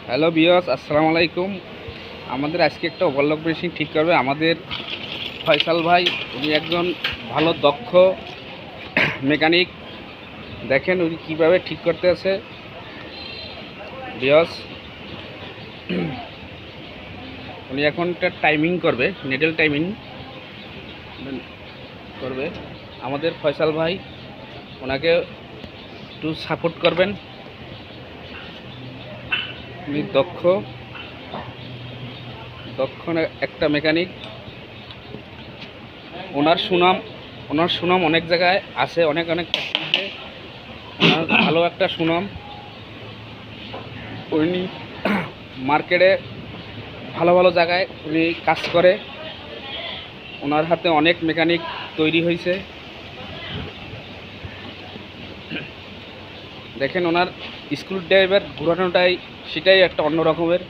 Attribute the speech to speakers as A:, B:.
A: Hello বিয়স, আসসালামু আলাইকুম। আমাদের আজকে একটা ওভারলক মেশিন ঠিক করবে আমাদের ফয়সাল ভাই। উনি একজন ভালো দক্ষ মেকানিক। দেখেন উনি কীভাবে ঠিক করতে আছে বিয়স। উনি এখন একটা টাইমিং করবে, নেডেল টাইমিং করবে আমাদের ফয়সাল ভাই। ওনাকে একটু সাপোর্ট করবেন। উনি দক্ষ একটা মেকানিক। ওনার সুনাম অনেক জায়গায় আছে, অনেক ফ্যাক্টরিতে ওনার ভালো একটা সুনাম। উনি মার্কেটে ভালো ভালো জায়গায় উনি কাজ করে। ওনার হাতে অনেক মেকানিক তৈরি হয়েছে। দেখেন ওনার স্ক্রু ড্রাইভার ঘোরানোটাই সেটাই একটা অন্য রকমের।